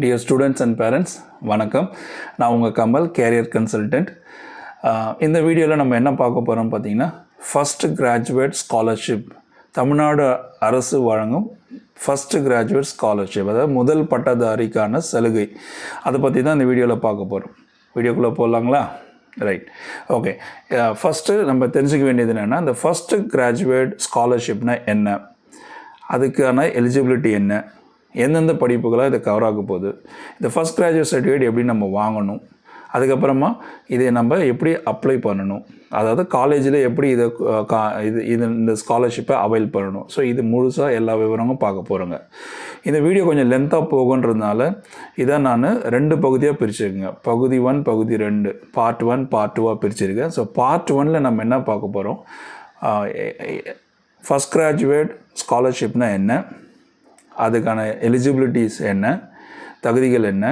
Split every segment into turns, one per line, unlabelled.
Dear students and parents, வணக்கம். நான் உங்கள் கமல், கேரியர் கன்சல்டன்ட். இந்த வீடியோவில் நம்ம என்ன பார்க்க போகிறோம் பார்த்தீங்கன்னா, ஃபஸ்ட் கிராஜுவேட் ஸ்காலர்ஷிப், தமிழ்நாடு அரசு வழங்கும் ஃபஸ்ட் கிராஜுவேட் ஸ்காலர்ஷிப், அதாவது முதல் பட்டதாரிக்கான சலுகை, அதை பற்றி தான் இந்த வீடியோவில் பார்க்க போகிறோம். வீடியோக்குள்ளே போகலாங்களா? Right, okay. ஃபஸ்ட்டு நம்ம தெரிஞ்சுக்க வேண்டியது என்னென்னா, இந்த ஃபஸ்ட்டு கிராஜுவேட் ஸ்காலர்ஷிப்னால் என்ன, அதுக்கான எலிஜிபிலிட்டி என்ன, எந்தெந்த படிப்புகளாக இதை கவர் ஆக போகுது, இந்த ஃபஸ்ட் கிராஜுவேட் சர்டிஃபிகேட் எப்படி நம்ம வாங்கணும், அதுக்கப்புறமா இதை நம்ம எப்படி அப்ளை பண்ணணும், அதாவது காலேஜில் எப்படி இதை இந்த ஸ்காலர்ஷிப்பை அவைல் பண்ணணும். ஸோ இது முழுசாக எல்லா விவரமும் பார்க்க போகிறோங்க. இந்த வீடியோ கொஞ்சம் லென்த்தாக போகுன்றதுனால இதை நான் 2 பகுதியாக பிரிச்சுருக்கேங்க. பகுதி 1, பகுதி 2, பார்ட் 1, பார்ட் 2 பிரிச்சுருக்கேன். ஸோ பார்ட் 1ல் நம்ம என்ன பார்க்க போகிறோம், ஃபஸ்ட் கிராஜுவேட் ஸ்காலர்ஷிப்னால் என்ன, அதுக்கான எலிஜிபிலிட்டிஸ் என்ன, தகுதிகள் என்ன,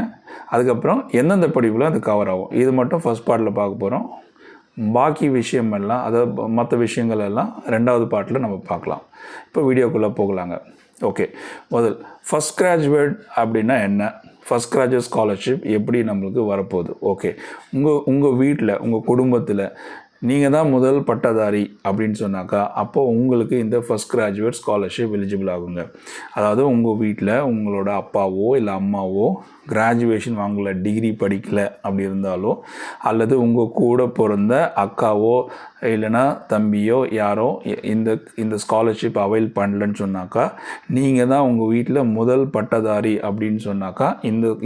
அதுக்கப்புறம் எந்தெந்த படிப்பில் அது கவர் ஆகும், இது மட்டும் ஃபஸ்ட் பார்ட்டில் பார்க்க போகிறோம். பாக்கி விஷயமெல்லாம், அதாவது மற்ற விஷயங்கள் எல்லாம் 2வது பார்ட்டில் நம்ம பார்க்கலாம். இப்போ வீடியோக்குள்ளே போகலாங்க. ஓகே, முதல் ஃபஸ்ட் கிராஜுவேட் அப்படின்னா என்ன, ஃபஸ்ட் கிராஜுவேட் ஸ்காலர்ஷிப் எப்படி நம்மளுக்கு வரப்போகுது. ஓகே, உங்கள் வீட்டில், உங்கள் குடும்பத்தில் நீங்கள் தான் முதல் பட்டதாரி அப்படின்னு சொன்னாக்கா, அப்போது உங்களுக்கு இந்த ஃபஸ்ட் கிராஜுவேட் ஸ்காலர்ஷிப் எலிஜிபிள் ஆகுங்க. அதாவது உங்கள் வீட்டில் உங்களோட அப்பாவோ இல்லை அம்மாவோ கிராஜுவேஷன் வாங்கலை, டிகிரி படிக்கலை அப்படி இருந்தாலோ, அல்லது உங்கள் கூட பிறந்த அக்காவோ இல்லைனா தம்பியோ யாரோ இந்த ஸ்காலர்ஷிப் அவைல் பண்ணலன்னு சொன்னாக்கா, நீங்கள் தான் உங்கள் வீட்டில் முதல் பட்டதாரி அப்படின்னு சொன்னாக்கா,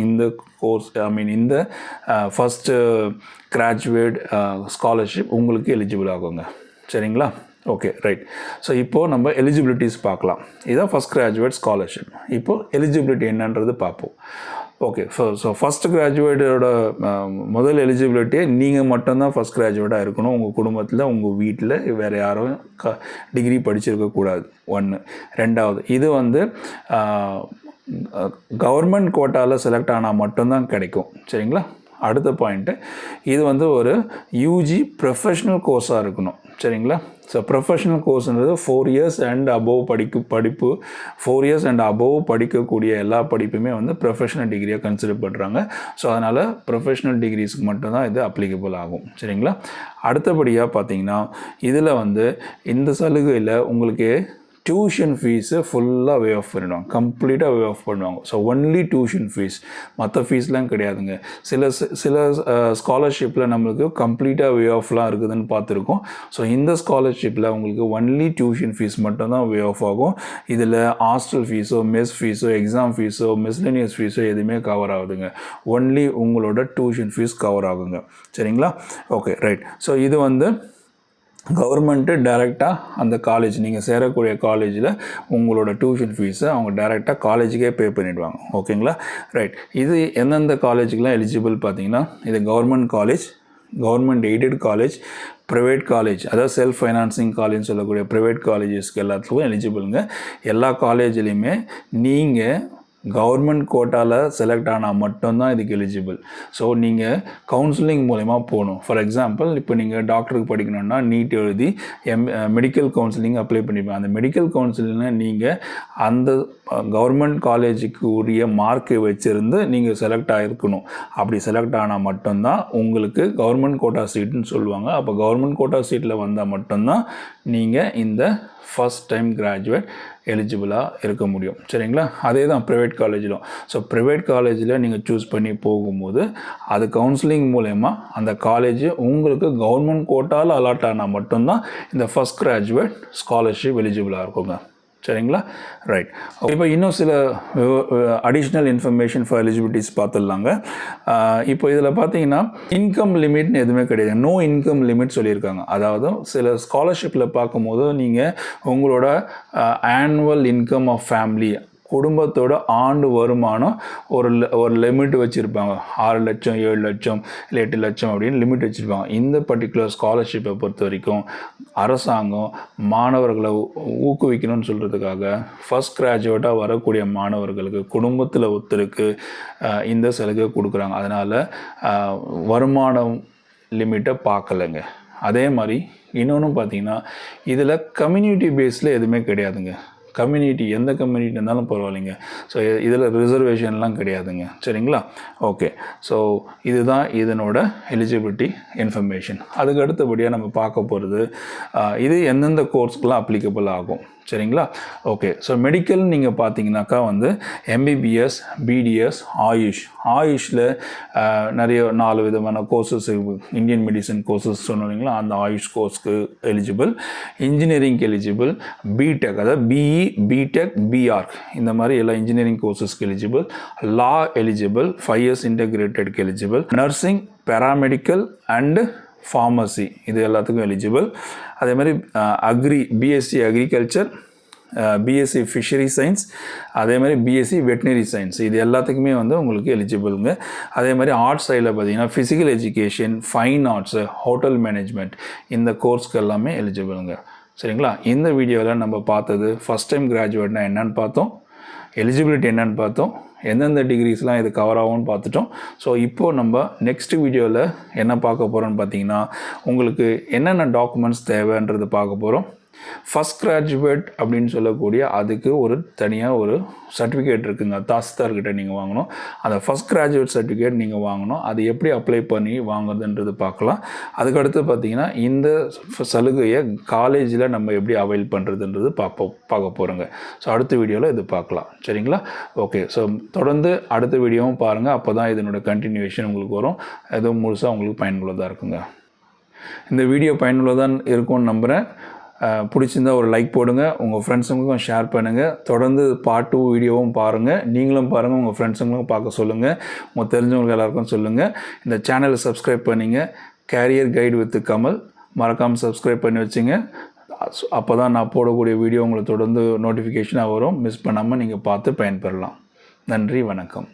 இந்த கோர்ஸ் இந்த ஃபஸ்ட்டு கிராஜுவேட் ஸ்காலர்ஷிப் உங்களுக்கு எலிஜிபிள் ஆகுங்க. சரிங்களா? Okay, right. ஸோ இப்போது நம்ம எலிஜிபிலிட்டிஸ் பார்க்கலாம். இதுதான் ஃபஸ்ட் கிராஜுவேட் ஸ்காலர்ஷிப். இப்போது எலிஜிபிலிட்டி என்னன்றது பார்ப்போம். ஓகே, ஸோ ஃபஸ்ட் கிராஜுவேட்டோட முதல் எலிஜிபிலிட்டியே நீங்கள் மட்டும்தான் ஃபஸ்ட் கிராஜுவேட்டாக இருக்கணும். உங்கள் குடும்பத்தில், உங்கள் வீட்டில் வேறு யாரும் டிகிரி படிச்சிருக்கக்கூடாது. 1. 2வது, இது கவர்மெண்ட் கோட்டாவில் செலக்ட் ஆனால் மட்டும்தான் கிடைக்கும். சரிங்களா? அடுத்த பாயிண்ட்டு, இது ஒரு யூஜி ப்ரொஃபஷ்னல் கோர்ஸாக இருக்கணும். சரிங்களா? ஸோ ப்ரொஃபஷ்னல் கோர்ஸ்ன்றது 4 இயர்ஸ் அண்ட் அபோவ் படிப்பு 4 இயர்ஸ் அண்ட் அபோவ் படிக்கக்கூடிய எல்லா படிப்புமே ப்ரொஃபஷ்னல் டிகிரியாக கன்சிடர் பண்ணுறாங்க. ஸோ அதனால் ப்ரொஃபஷ்னல் டிகிரிஸ்க்கு மட்டும்தான் இது அப்ளிகபிள் ஆகும். சரிங்களா? அடுத்தபடியாக பார்த்தீங்கன்னா, இதில் இந்த சலுகையில் உங்களுக்கு டியூஷன் ஃபீஸு ஃபுல்லாக வே ஆஃப் பண்ணிடுவாங்க, கம்ப்ளீட்டாக வே ஆஃப் பண்ணுவாங்க. ஸோ ஒன்லி டியூஷன் ஃபீஸ், மற்ற ஃபீஸ்லாம் கிடையாதுங்க. சில ஸ்காலர்ஷிப்பில் நம்மளுக்கு கம்ப்ளீட்டாக வே ஆஃப்லாம் இருக்குதுன்னு பார்த்துருக்கோம். ஸோ இந்த ஸ்காலர்ஷிப்பில் உங்களுக்கு ஒன்லி டியூஷன் ஃபீஸ் மட்டும்தான் வே ஆஃப் ஆகும். இதில் ஹாஸ்டல் ஃபீஸோ, மெஸ் ஃபீஸோ, எக்ஸாம் ஃபீஸோ, மிஸ்லேனியஸ் ஃபீஸோ எதுவுமே கவர் ஆகுதுங்க. ஒன்லி உங்களோட டியூஷன் ஃபீஸ் கவர் ஆகுங்க. சரிங்களா? Okay, right. ஸோ இது கவர்மெண்ட்டு டைரெக்டாக அந்த காலேஜ், நீங்கள் சேரக்கூடிய காலேஜில் உங்களோட டியூஷன் ஃபீஸை அவங்க டைரெக்டாக காலேஜுக்கே பே பண்ணிவிடுவாங்க. ஓகேங்களா? ரைட். இது எந்தெந்த காலேஜுக்கெலாம் எலிஜிபிள் பார்த்தீங்கன்னா, இது government college, government aided college, private college, அதாவது செல்ஃப் ஃபைனான்சிங் காலேஜ்னு சொல்லக்கூடிய ப்ரைவேட் காலேஜஸ்க்கு எல்லாத்துக்கும் எலிஜிபிளுங்க. எல்லா காலேஜ்லேயுமே நீங்கள் கவர்மெண்ட் கோட்டாவில் செலக்ட் ஆனால் மட்டும்தான் இதுக்கு எலிஜிபிள். ஸோ நீங்கள் கவுன்சிலிங் மூலமா போகணும். ஃபார் எக்ஸாம்பிள், இப்போ நீங்கள் டாக்டருக்கு படிக்கணும்னா நீட் எழுதி மெடிக்கல் கவுன்சிலிங் அப்ளை பண்ணிப்பேன். அந்த மெடிக்கல் கவுன்சிலிங்கில் நீங்கள் அந்த கவர்மெண்ட் காலேஜுக்கு உரிய மார்க்கை வச்சுருந்து நீங்கள் செலக்ட் ஆகிருக்கணும். அப்படி செலக்ட் ஆனால் மட்டும்தான் உங்களுக்கு கவர்மெண்ட் கோட்டா சீட்டுன்னு சொல்லுவாங்க. அப்போ கவர்மெண்ட் கோட்டா சீட்டில் வந்தால் மட்டும்தான் நீங்கள் இந்த ஃபஸ்ட் டைம் கிராஜுவேட் எலிஜிபிளாக இருக்க முடியும். சரிங்களா? அதே தான் ப்ரைவேட் காலேஜிலும். ஸோ ப்ரைவேட் காலேஜில் நீங்கள் சூஸ் பண்ணி போகும்போது அது கவுன்சிலிங் மூலயமா அந்த காலேஜ் உங்களுக்கு கவர்மெண்ட் கோட்டாவில் அலாட் ஆனால் மட்டும்தான் இந்த ஃபஸ்ட் கிராஜுவேட் ஸ்காலர்ஷிப் எலிஜிபிளாக இருக்குங்க. சரிங்களா? ரைட். இப்போ இன்னும் சில அடிஷ்னல் இன்ஃபர்மேஷன் ஃபார் எலிஜிபிலிட்டிஸ் பார்த்துடலாங்க. இப்போ இதில் பார்த்தீங்கன்னா இன்கம் லிமிட்னு எதுவுமே கிடையாது. நோ இன்கம் லிமிட் சொல்லியிருக்காங்க. அதாவது சில ஸ்காலர்ஷிப்பில் பார்க்கும்போது நீங்கள் உங்களோட ஆனுவல் இன்கம் ஆஃப் ஃபேமிலி, குடும்பத்தோட ஆண்டு வருமானம் ஒரு லிமிட் வச்சுருப்பாங்க. 6 லட்சம், 7 லட்சம், இல்லை 8 லட்சம் அப்படின்னு லிமிட் வச்சுருப்பாங்க. இந்த பர்டிகுலர் ஸ்காலர்ஷிப்பை பொறுத்த வரைக்கும் அரசாங்கம் மாணவர்களை ஊக்குவிக்கணும்னு சொல்கிறதுக்காக ஃபஸ்ட் கிராஜுவேட்டாக வரக்கூடிய மாணவர்களுக்கு குடும்பத்தில் ஒருத்தருக்கு இந்த சலுகை கொடுக்குறாங்க. அதனால் வருமானம் லிமிட்டை பார்க்கலைங்க. அதே மாதிரி இன்னொன்று பார்த்தீங்கன்னா, இதில் கம்யூனிட்டி பேஸில் எதுவுமே கிடையாதுங்க. கம்யூனிட்டி எந்த கம்யூனிட்டி இருந்தாலும் பரவாயில்லைங்க. ஸோ இதில் ரிசர்வேஷன்லாம் கிடையாதுங்க. சரிங்களா? ஓகே. ஸோ இதுதான் இதனோட எலிஜிபிலிட்டி இன்ஃபர்மேஷன். அதுக்கு அடுத்தபடியாக நம்ம பார்க்க போகிறது இது எந்தெந்த கோர்ஸ்க்கெலாம் அப்ளிகபிள் ஆகும். சரிங்களா? ஓகே. ஸோ மெடிக்கல் நீங்கள் பார்த்தீங்கன்னாக்கா வந்து எம்பிபிஎஸ், பிடிஎஸ், ஆயுஷில் நிறைய 4 விதமான கோர்சஸ் இந்தியன் மெடிசன் கோர்சஸ் சொன்னீங்களா, அந்த ஆயுஷ் கோர்ஸ்க்கு எலிஜிபிள். இன்ஜினியரிங்க்கு எலிஜிபிள். பிடெக், அதாவது பிஇ, பிடெக், பிஆர்க் இந்த மாதிரி எல்லா இன்ஜினியரிங் கோர்சஸ்க்கு எலிஜிபிள். Law eligible. 5 years இன்டெகிரேட்டட்க்கு eligible. Nursing, paramedical and pharmacy இது எல்லாத்துக்கும் எலிஜிபிள். அதே மாதிரி BSc agriculture, BSc fishery science, அதே மாதிரி பிஎஸ்சி வெட்டினரி சயின்ஸ் இது எல்லாத்துக்குமே வந்து உங்களுக்கு எலிஜிபிளுங்க. அதே மாதிரி ஆர்ட்ஸ் சைடில் பார்த்தீங்கன்னா physical education, fine arts, hotel management இந்த கோர்ஸ்க்கு எல்லாமே எலிஜிபிளுங்க. சரிங்களா? இந்த வீடியோவில் நம்ம பார்த்தது ஃபஸ்ட் டைம் கிராஜுவேட்னா என்னென்னு பார்த்தோம், எலிஜிபிலிட்டி என்னென்னு பார்த்தோம், எந்தெந்த டிகிரிஸ்லாம் இது கவர் ஆகும்னு பார்த்துட்டோம். ஸோ இப்போது நம்ம நெக்ஸ்ட் வீடியோவில் என்ன பார்க்க போகிறோன்னு பார்த்தீங்கன்னா உங்களுக்கு என்னென்ன டாக்குமெண்ட்ஸ் தேவைன்றது பார்க்க போகிறோம். ஃபஸ்ட் கிராஜுவேட் அப்படின்னு சொல்லக்கூடிய அதுக்கு ஒரு தனியாக ஒரு சர்டிஃபிகேட் இருக்குங்க, தாசில்தார்கிட்ட நீங்கள் வாங்கணும். அந்த ஃபஸ்ட் கிராஜுவேட் சர்டிஃபிகேட் நீங்கள் வாங்கணும். அது எப்படி அப்ளை பண்ணி வாங்குறதுன்றது பார்க்கலாம். அதுக்கடுத்து பார்த்தீங்கன்னா இந்த சலுகையை காலேஜில் நம்ம எப்படி அவைல் பண்ணுறதுன்றது பார்க்க போகிறோங்க. ஸோ அடுத்த வீடியோவில் இது பார்க்கலாம். சரிங்களா? ஓகே. ஸோ தொடர்ந்து அடுத்த வீடியோவும் பாருங்கள். அப்போ தான் இதனோட கண்டினியூஷன் உங்களுக்கு வரும். எதுவும் முழுசாக உங்களுக்கு பயனுள்ளதாக இருக்குங்க. இந்த வீடியோ பயனுள்ளதாக இருக்கும்னு நம்புகிறேன். பிடிச்சிருந்தா ஒரு லைக் போடுங்க, உங்கள் ஃப்ரெண்ட்ஸுங்களுக்கும் ஷேர் பண்ணுங்கள். தொடர்ந்து பார்ட் 2 வீடியோவும் பாருங்கள். நீங்களும் பாருங்கள், உங்கள் ஃப்ரெண்ட்ஸுங்களுக்கும் பார்க்க சொல்லுங்கள், உங்கள் தெரிஞ்சவங்களுக்கு எல்லாருக்கும் சொல்லுங்கள். இந்த சேனலை சப்ஸ்கிரைப் பண்ணிங்க. கேரியர் கைடு வித் கமல் மறக்காமல் சப்ஸ்கிரைப் பண்ணி வச்சுங்க. அப்போ தான் நான் போடக்கூடிய வீடியோ உங்களுக்கு தொடர்ந்து நோட்டிஃபிகேஷனாக வரும். மிஸ் பண்ணாமல் நீங்கள் பார்த்து பயன்பெறலாம். நன்றி, வணக்கம்.